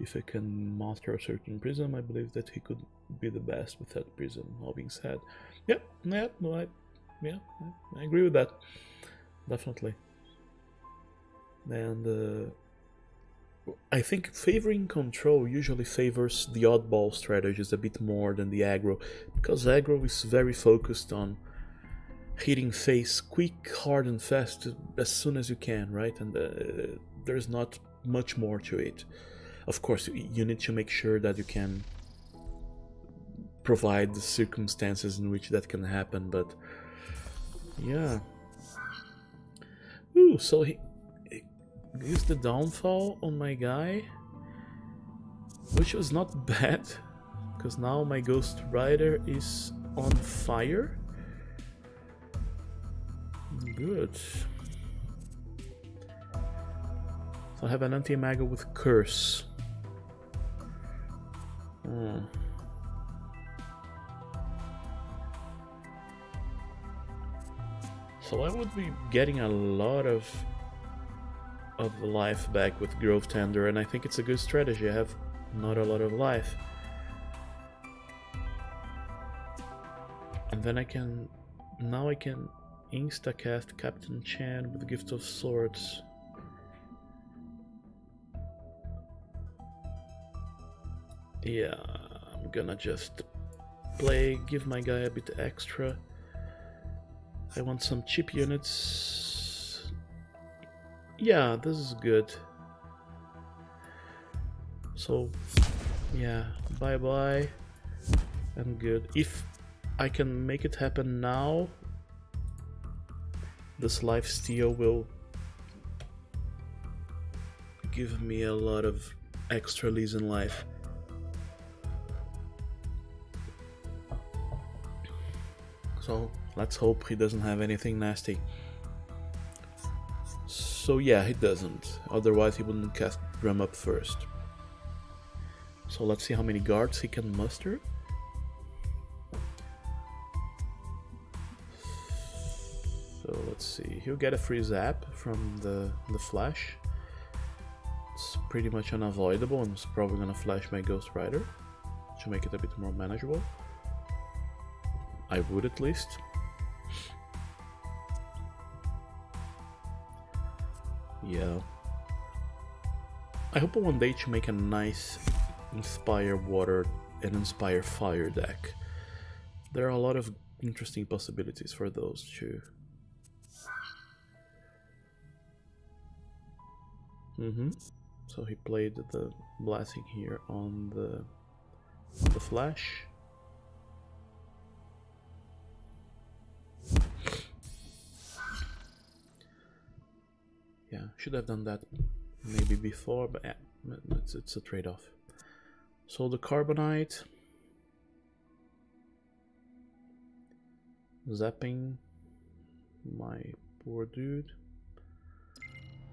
If I can master a certain prism, I believe that he could be the best with that prism. All being said, I agree with that, definitely. And I think favoring control usually favors the oddball strategies a bit more than the aggro, because aggro is very focused on hitting face quick, hard and fast as soon as you can, right? And there's not much more to it. Of course, you need to make sure that you can provide the circumstances in which that can happen, but yeah. Ooh, so he used the downfall on my guy, which was not bad, because now my Ghost Rider is on fire. Good. So I have an anti-mago with curse. So I would be getting a lot of life back with Grove Tender, and I think it's a good strategy. I have not a lot of life. And then I can insta-cast Captain Chan with Gift of Swords. Yeah, I'm gonna just give my guy a bit extra. I want some cheap units. Yeah, this is good. So, yeah, bye-bye. I'm good. If I can make it happen now, this lifesteal will give me a lot of extra leads in life. So let's hope he doesn't have anything nasty. So yeah, he doesn't. Otherwise he wouldn't cast Drum Up first. So let's see how many guards he can muster. So let's see. He'll get a free zap from the flash. It's pretty much unavoidable, and it's probably gonna flash my Ghost Rider to make it a bit more manageable. I would, at least. Yeah. I hope one day to make a nice Inspire Water and Inspire Fire deck. There are a lot of interesting possibilities for those too. So he played the Blessing here on the flash. Yeah, should have done that maybe before, but yeah, it's a trade-off. So the Carbonite, zapping my poor dude.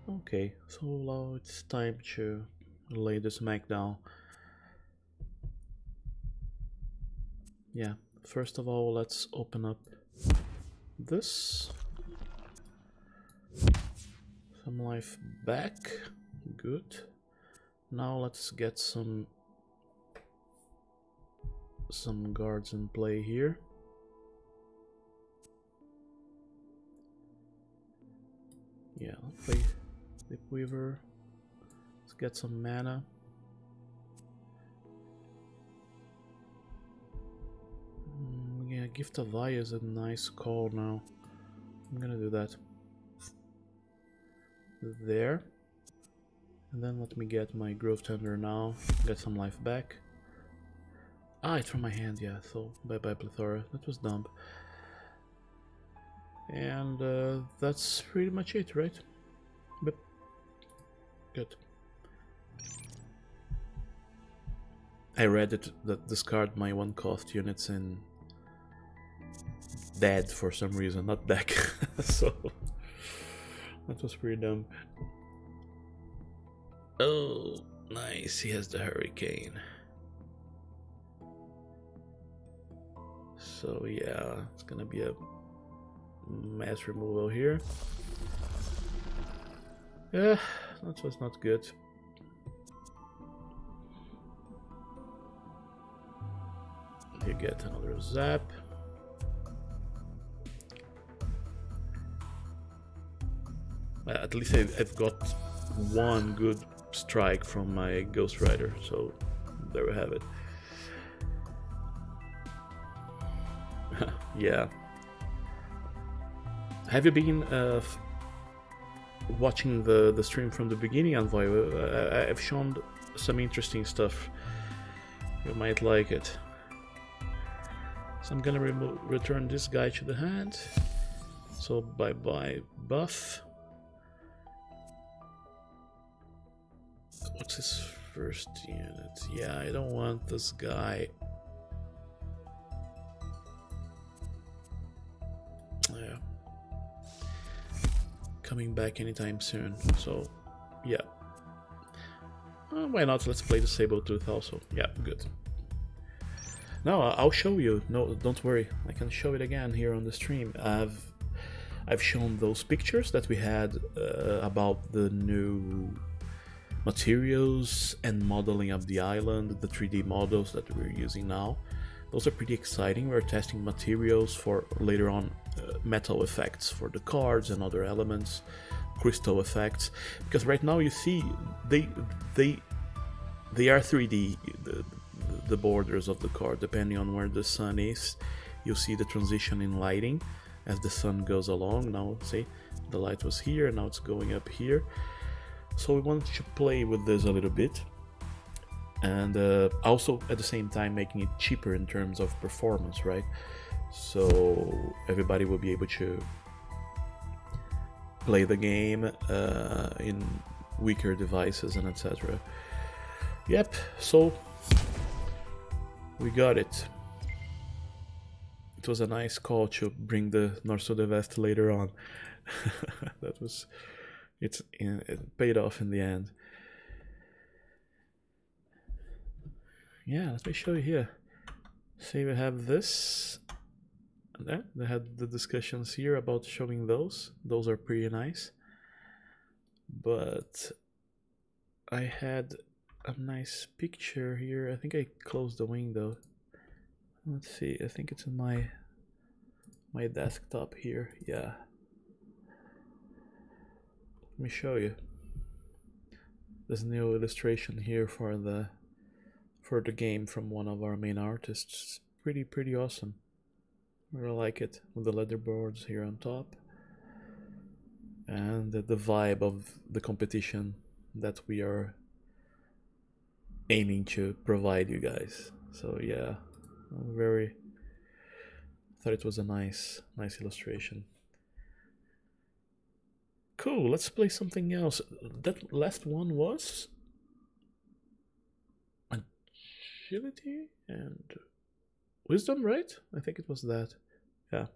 Okay, so now it's time to lay the smackdown. Yeah, first of all, let's open up this. Some life back, good. Now let's get some guards in play here. Yeah, I'll play SkyWeaver. Let's get some mana. Yeah, Gift of Eye is a nice call now. I'm gonna do that. There. And then let me get my Grove Tender now. Get some life back. Ah, it's from my hand, yeah. So bye bye Plethora. That was dumb. And that's pretty much it, right? But good. I read it that discard my 1-cost units in dead for some reason, not back. So that was pretty dumb. Oh, nice. He has the Hurricane. So yeah, it's gonna be a mass removal here. Yeah, that was not good. You get another zap. At least I've got one good strike from my Ghost Rider, so there we have it. Yeah. Have you been watching the stream from the beginning, Envoy? I've shown some interesting stuff. You might like it. So I'm gonna return this guy to the hand. So bye bye buff. What's his first unit? Yeah, I don't want this guy. Yeah. Coming back anytime soon. So, yeah. Why not? Let's play the Sabretooth also. Yeah, good. No, I'll show you. No, don't worry. I can show it again here on the stream. I've shown those pictures that we had about the new materials and modeling of the island, the 3D models that we're using now. Those are pretty exciting. We're testing materials for later on metal effects for the cards and other elements, crystal effects, because right now you see they are 3D, the borders of the card, depending on where the sun is. You'll see the transition in lighting as the sun goes along. Now see, the light was here, now it's going up here. So we want to play with this a little bit, and also at the same time making it cheaper in terms of performance, right? So everybody will be able to play the game in weaker devices and etc. Yep, so we got it. It was a nice call to bring the North-South West later on. That was, it paid off in the end. Yeah, let me show you here. See, we have this. There, they had the discussions here about showing those. Those are pretty nice. But I had a nice picture here. I think I closed the window. Let's see, I think it's in my desktop here. Yeah. Let me show you. This new illustration here for the game from one of our main artists. Pretty awesome. I really like it, with the leaderboards here on top. And the vibe of the competition that we are aiming to provide you guys. So yeah, I thought it was a nice illustration. Cool, let's play something else. That last one was agility and wisdom, right? I think it was that. Yeah.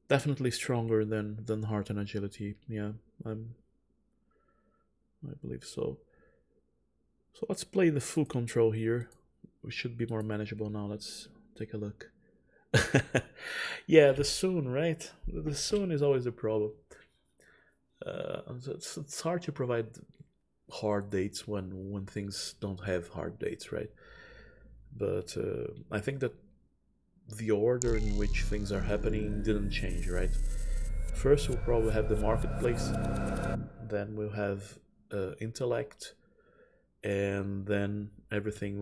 Definitely stronger than heart and agility. Yeah, I believe so. So let's play the full control here. We should be more manageable now. Let's take a look. Yeah, the soon, right? The soon is always a problem. It's hard to provide hard dates when things don't have hard dates, right? But I think that the order in which things are happening didn't change, right? First we'll probably have the marketplace, then we'll have intellect, and then everything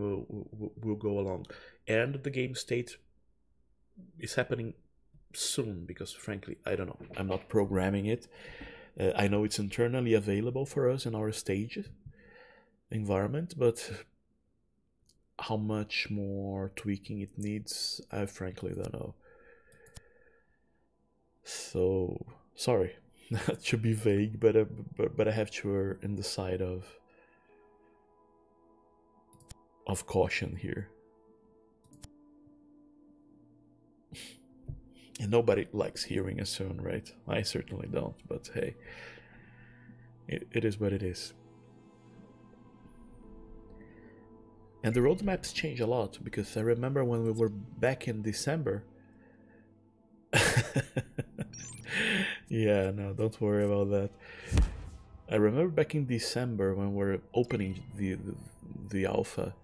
will go along. And the game state is happening soon, because frankly, I don't know. I'm not programming it. I know it's internally available for us in our stage environment, but how much more tweaking it needs, I frankly don't know. So sorry, not to be vague, but I have to err in the side of caution here. And nobody likes hearing a soon, right? I certainly don't, but hey, it is what it is. And the roadmaps change a lot, because I remember when we were back in December. Yeah, no, don't worry about that. I remember back in December when we were opening the alpha,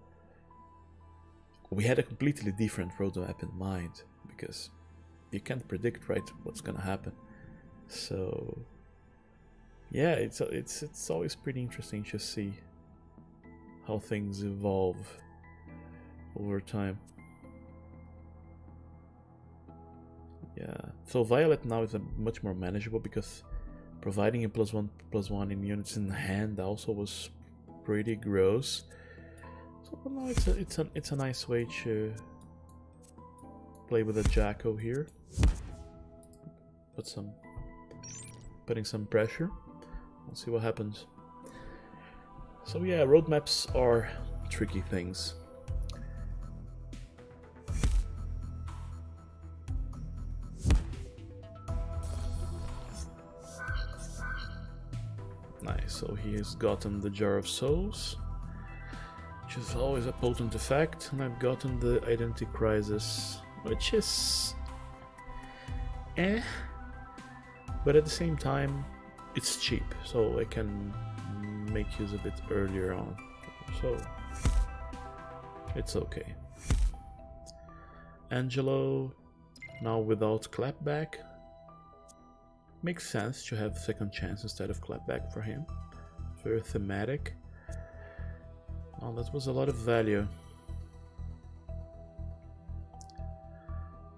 we had a completely different roadmap in mind, because you can't predict, right, what's gonna happen. So yeah, it's always pretty interesting to see how things evolve over time. Yeah, so Violet now is much more manageable, because providing a +1/+1 in units in hand also was pretty gross. So now it's a nice way to play with a Jacko here. Putting some pressure. Let's see what happens. So yeah, roadmaps are tricky things. Nice. So he has gotten the Jar of Souls, which is always a potent effect, and I've gotten the Identity Crisis, which is but at the same time it's cheap, so I can make use of it earlier on, so it's okay. Angelo, now without clapback. Makes sense to have second chance instead of clapback for him. Very thematic. Oh, that was a lot of value.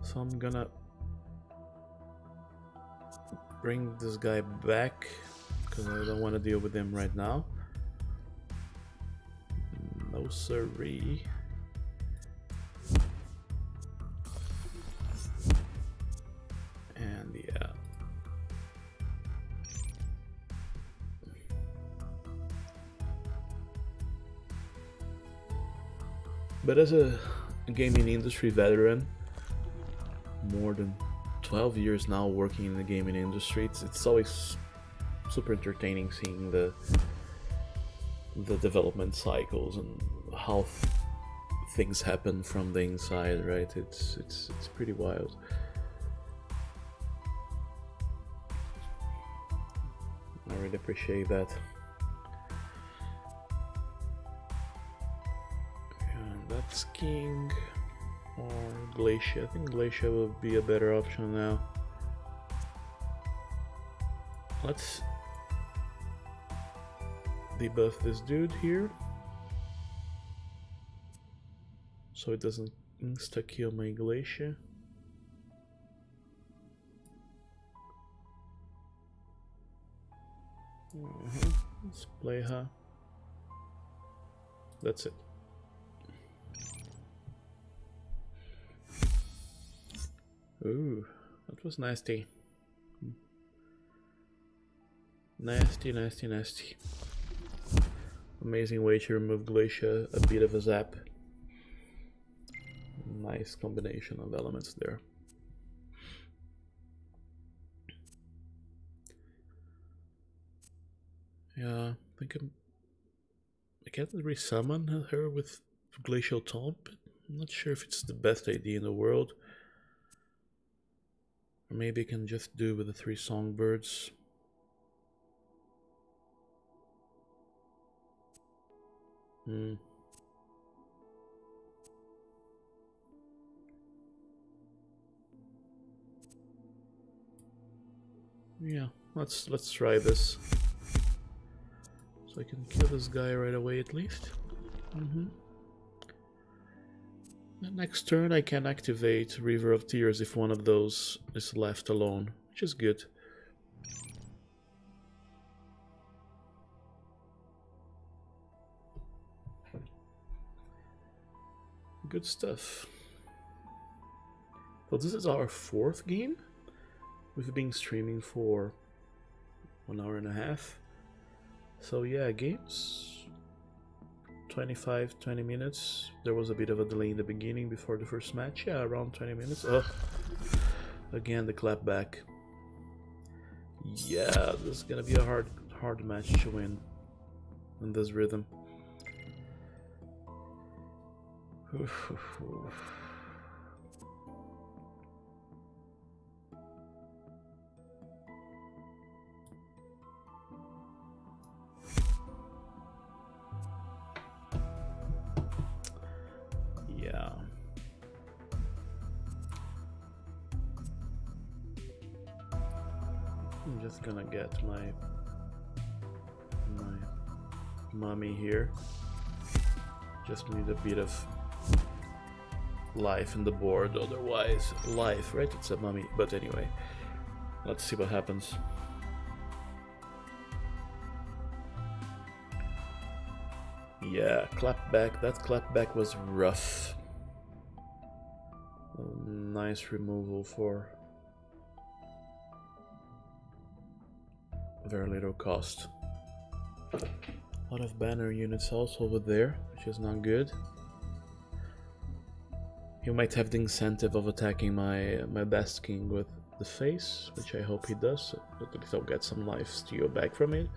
So I'm gonna bring this guy back because I don't want to deal with him right now. No siree. And yeah. But as a gaming industry veteran, more than 12 years now working in the gaming industry, it's always super entertaining seeing the development cycles and how things happen from the inside, right? It's pretty wild. I really appreciate that. And that's King or Glacier. I think Glacier will be a better option now. Let's debuff this dude here so it doesn't insta-kill my Glacier. Let's play her. That's it. Ooh, that was nasty. Nasty, nasty, nasty. Amazing way to remove Glacier, a bit of a zap. Nice combination of elements there. Yeah, I think I can't resummon her with Glacial Taunt, but I'm not sure if it's the best idea in the world. Or maybe I can just do with the 3 Songbirds. Yeah, let's try this. So I can kill this guy right away at least. The next turn I can activate River of Tears if one of those is left alone, which is good. Good stuff. So this is our 4th game. We've been streaming for 1 hour and a half. So yeah, games 25-20 minutes. There was a bit of a delay in the beginning before the first match. Yeah, around 20 minutes. Oh, again the clapback. Yeah, this is gonna be a hard match to win in this rhythm. Yeah. I'm just gonna get my mummy here. Just need a bit of life in the board, otherwise life, right? It's a mummy, but anyway, let's see what happens. Yeah, clapback. That clapback was rough. Nice removal for very little cost. A lot of banner units also over there, which is not good. He might have the incentive of attacking my best king with the face, which I hope he does, so at least I'll get some life steal back from it.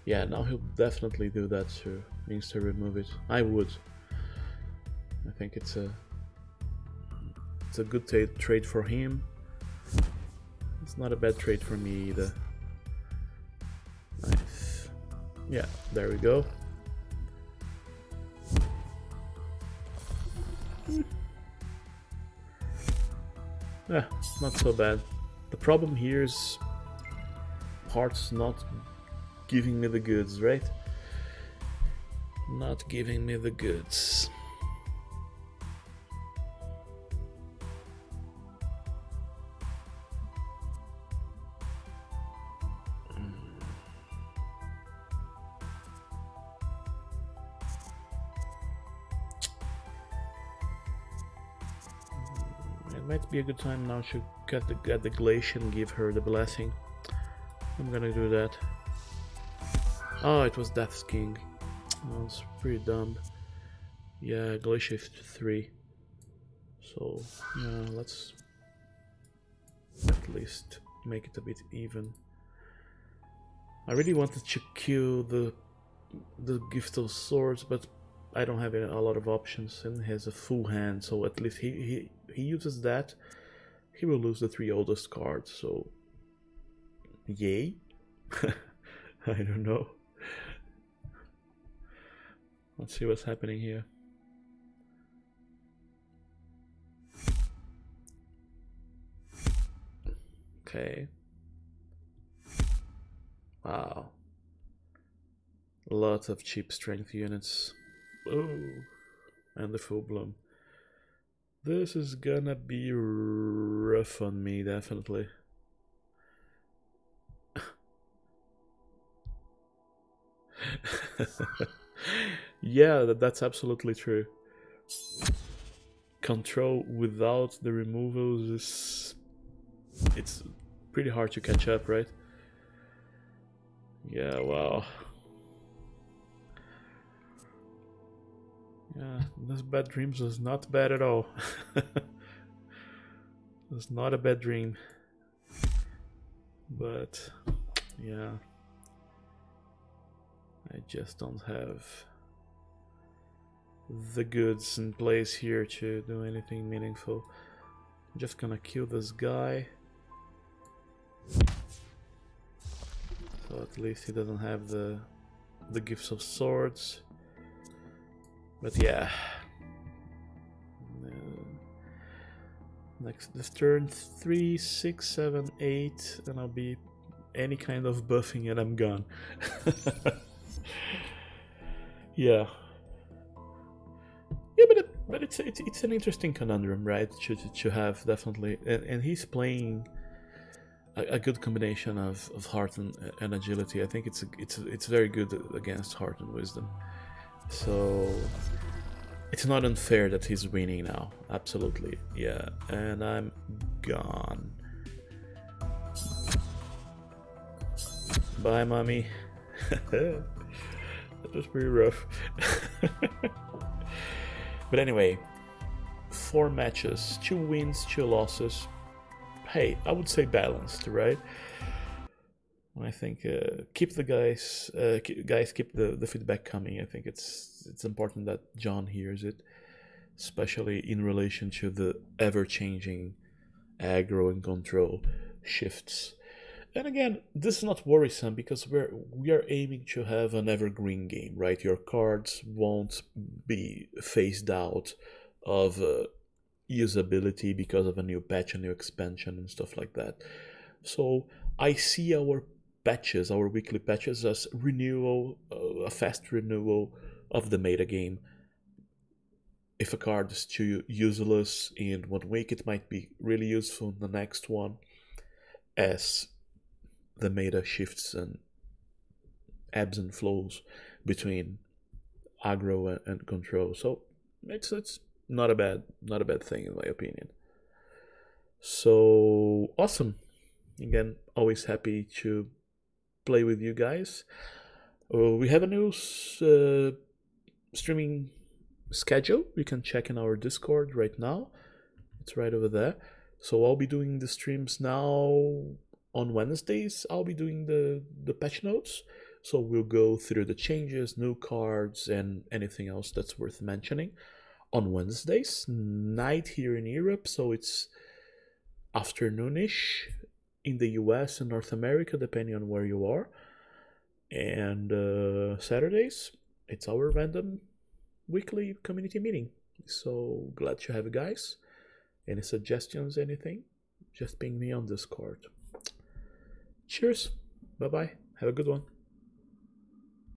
Yeah, now he'll definitely do that to insta-remove it. I would. I think it's a good trade for him. It's not a bad trade for me either. Nice. Yeah, there we go. Yeah, not so bad. The problem here is Heart's not giving me the goods, right? Not giving me the goods. It might be a good time now to get the Glacier and give her the blessing. I'm gonna do that. Oh, it was Death's King. That was pretty dumb. Yeah, Glacier 3. So, yeah, let's at least make it a bit even. I really wanted to kill the Gift of Swords, but I don't have a lot of options, and he has a full hand, so at least he uses that. He will lose the 3 oldest cards, so yay. I don't know. Let's see what's happening here. Okay. Wow. Lots of cheap strength units. Oh, and the full bloom. This is gonna be rough on me, definitely. Yeah, that's absolutely true. Control without the removals is... it's pretty hard to catch up, right? Yeah, wow. Yeah, this Bad Dreams was not bad at all. It was not a bad dream. But, yeah. I just don't have the goods in place here to do anything meaningful. I'm just gonna kill this guy. So at least he doesn't have the Gifts of Swords. But yeah. This turn 3, 6, 7, 8, and I'll be any kind of buffing and I'm gone. Yeah. Yeah, but it's an interesting conundrum, right? To have, definitely, and he's playing a good combination of heart and agility. I think it's very good against heart and wisdom. So it's not unfair that he's winning now. Absolutely, yeah. And I'm gone. Bye, mommy. That was pretty rough. But anyway, 4 matches, 2 wins, 2 losses. Hey, I would say balanced, right? I think keep the guys keep the feedback coming. I think it's important that John hears it, especially in relation to the ever-changing aggro and control shifts. And again, this is not worrisome because we are aiming to have an evergreen game, right? Your cards won't be phased out of usability because of a new patch, a new expansion, and stuff like that. So I see our patches, our weekly patches, as renewal, a fast renewal of the meta game. If a card is too useless in 1 week, it might be really useful in the next one, as the meta shifts and ebbs and flows between aggro and control. So it's not a bad thing in my opinion. So awesome. Again, always happy to play with you guys. We have a new streaming schedule. You can check in our Discord right now. It's right over there. So I'll be doing the streams now on Wednesdays. I'll be doing the patch notes. So we'll go through the changes, new cards, and anything else that's worth mentioning on Wednesdays night here in Europe. So it's afternoonish in the US and North America, depending on where you are. And Saturdays, it's our random weekly community meeting. So glad to have you guys. Any suggestions, anything? Just ping me on Discord. Cheers. Bye bye. Have a good one.